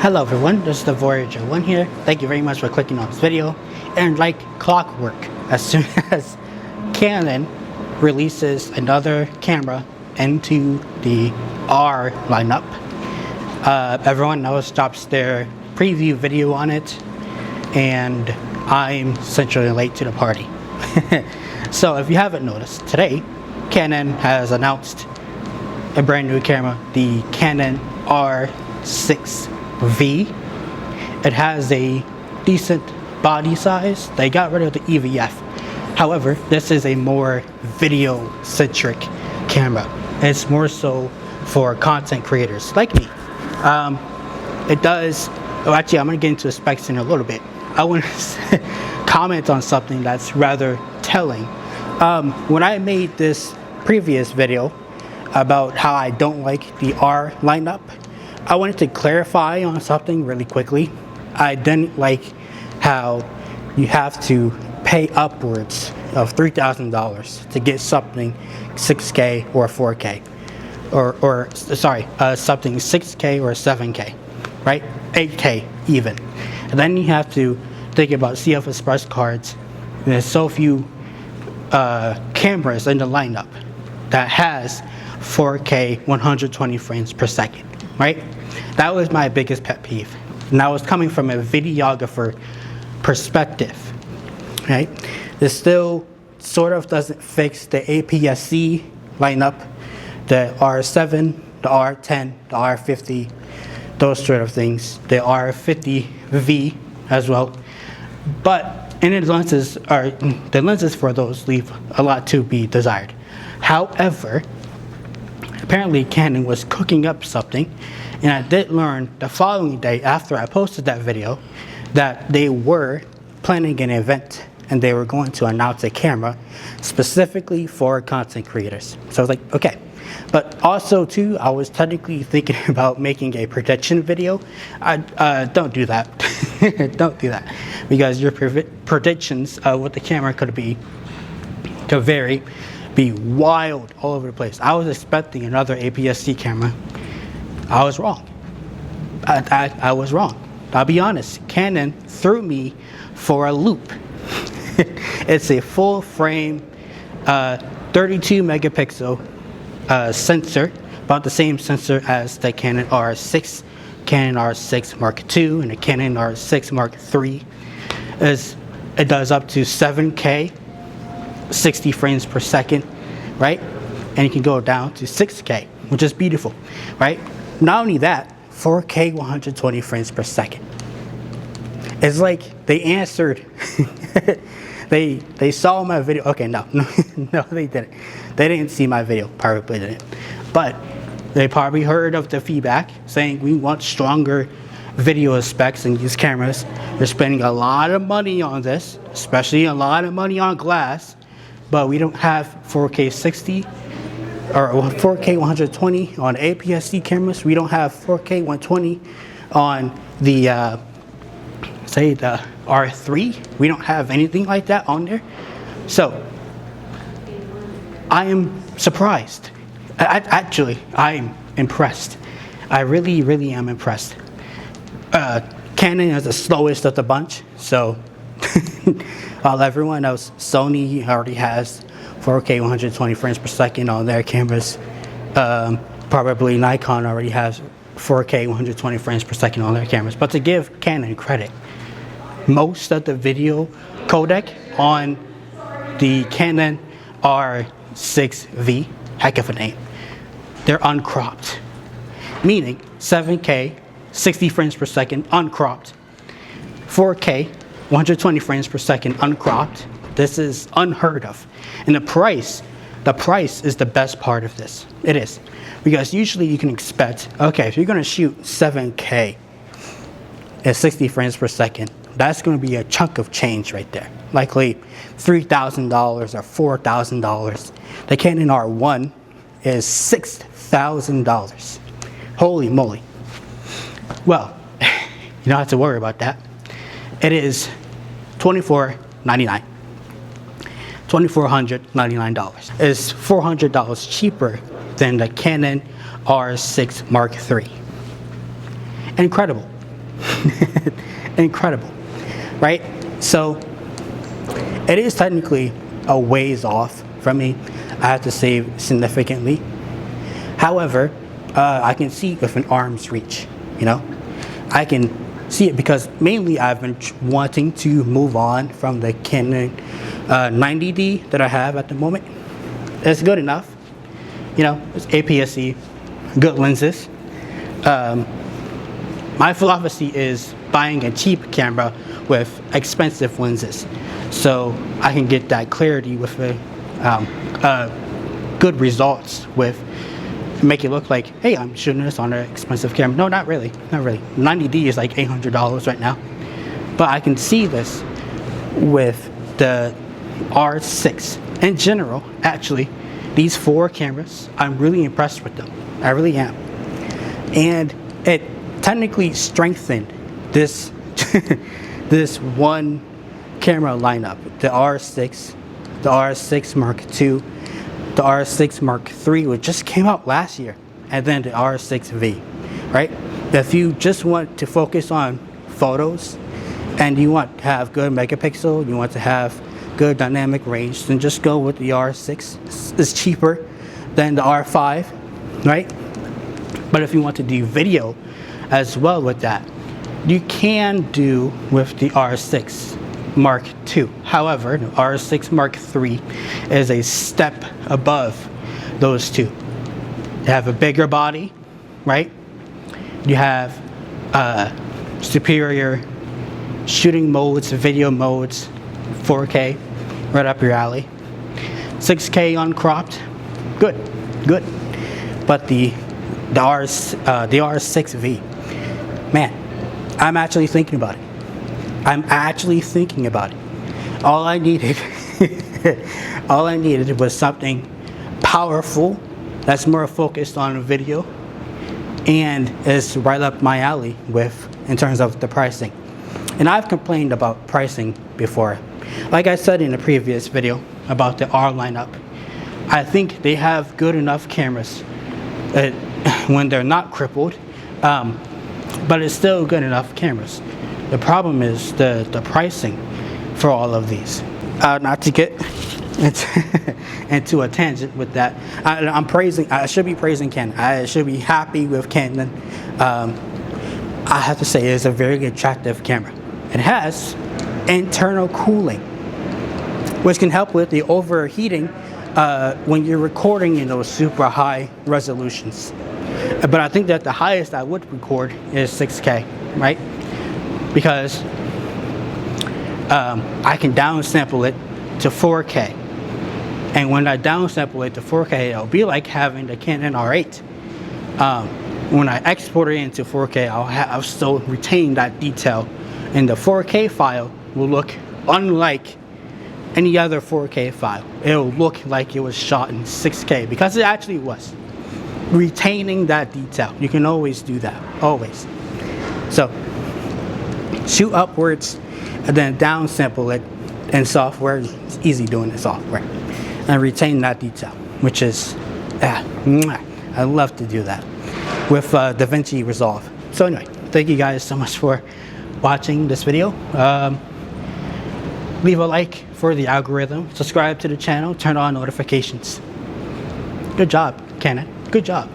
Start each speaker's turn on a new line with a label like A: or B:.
A: Hello everyone, this is the Voyager 1 here. Thank you very much for clicking on this video. And like clockwork, as soon as Canon releases another camera into the R lineup, everyone else drops their preview video on it, and I'm essentially late to the party. So if you haven't noticed, today Canon has announced a brand new camera, the Canon R6 V. It has a decent body size. They got rid of the EVF. However, this is a more video-centric camera. It's more so for content creators like me. It does, oh, actually I'm going to get into the specs in a little bit. I want to comment on something that's rather telling. When I made this previous video about how I don't like the R lineup, I wanted to clarify on something really quickly. I didn't like how you have to pay upwards of $3,000 to get something 6K or 4K, something 6K or 7K, right? 8K even. And then you have to think about CF Express cards. There's so few cameras in the lineup that has 4K 120 frames per second. Right? That was my biggest pet peeve. And that was coming from a videographer perspective. Right? This still sort of doesn't fix the APS-C lineup, the R7, the R10, the R50, those sort of things, the R50 V as well. But the lenses for those leave a lot to be desired. However, apparently Canon was cooking up something, and I did learn the following day after I posted that video that they were planning an event and they were going to announce a camera specifically for content creators. So I was like, okay. But also too, I was technically thinking about making a prediction video. Don't do that. Don't do that, because your predictions of what the camera could be could vary, be wild all over the place. I was expecting another APS-C camera. I was wrong. I was wrong. I'll be honest. Canon threw me for a loop. It's a full frame 32 megapixel sensor, about the same sensor as the Canon R6, Canon R6 Mark II, and the Canon R6 Mark III. It does up to 7K 60 frames per second, right? And you can go down to 6K, which is beautiful, right? Not only that, 4K 120 frames per second. It's like they answered. they saw my video. Okay, no, they didn't. They didn't see my video. Probably didn't. But they probably heard of the feedback saying we want stronger video specs in these cameras. They're spending a lot of money on this, especially a lot of money on glass. But we don't have 4K 60 or 4K 120 on APS-C cameras. We don't have 4K 120 on the, say, the R3. We don't have anything like that on there. So, I am surprised. Actually, I'm impressed. I really, really am impressed. Canon is the slowest of the bunch, so while everyone else, Sony already has 4K 120 frames per second on their cameras. Probably Nikon already has 4K 120 frames per second on their cameras. But to give Canon credit, most of the video codec on the Canon R6 V, heck of a name, they're uncropped. Meaning 7K 60 frames per second uncropped, 4K 120 frames per second uncropped. This is unheard of. And the price is the best part of this. It is. Because usually you can expect, okay, if you're going to shoot 7K at 60 frames per second, that's going to be a chunk of change right there. Likely $3,000 or $4,000. The Canon R1 is $6,000. Holy moly. Well, you don't have to worry about that. It is $2,499. $2,499. It's $400 cheaper than the Canon R6 Mark III. Incredible. Incredible, right? So it is technically a ways off from me. I have to save significantly. However, I can see it with an arm's reach, you know? I can see it because mainly I've been wanting to move on from the Canon 90D that I have at the moment. It's good enough, you know, it's APS-C, good lenses. My philosophy is buying a cheap camera with expensive lenses, so I can get that clarity with good results with make it look like, hey, I'm shooting this on an expensive camera. No, not really, not really. 90D is like $800 right now, but I can see this with the R6 in general. Actually, these 4 cameras, I'm really impressed with them. I really am, and it technically strengthened this this one camera lineup: the R6, the R6 Mark II, the R6 Mark III, which just came out last year, and then the R6 V, right? If you just want to focus on photos and you want to have good megapixel, you want to have good dynamic range, then just go with the R6. It's cheaper than the R5, right? But if you want to do video as well with that, you can do with the R6 Mark II. However, the R6 Mark III is a step above those two. You have a bigger body, right? You have superior shooting modes, video modes, 4K, right up your alley. 6K uncropped, good, good. But the R6 V, man, I'm actually thinking about it. I'm actually thinking about it. All I needed, all I needed was something powerful that's more focused on video, and is right up my alley in terms of the pricing. And I've complained about pricing before. Like I said in a previous video about the R lineup, I think they have good enough cameras when they're not crippled, but it's still good enough cameras. The problem is the pricing for all of these. Not to get into a tangent with that, I should be praising Canon. I should be happy with Canon. I have to say it's a very attractive camera. It has internal cooling, which can help with the overheating when you're recording in those super high resolutions. But I think that the highest I would record is 6K, right? Because I can downsample it to 4K. And when I downsample it to 4K, it'll be like having the Canon R8. When I export it into 4K, I'll still retain that detail. And the 4K file will look unlike any other 4K file. It'll look like it was shot in 6K, because it actually was. Retaining that detail. You can always do that, always. So, shoot upwards and then downsample it in software. It's easy doing in software. And retain that detail, which is, I love to do that with DaVinci Resolve. So anyway, thank you guys so much for watching this video. Leave a like for the algorithm, subscribe to the channel, turn on notifications. Good job, Canon. Good job.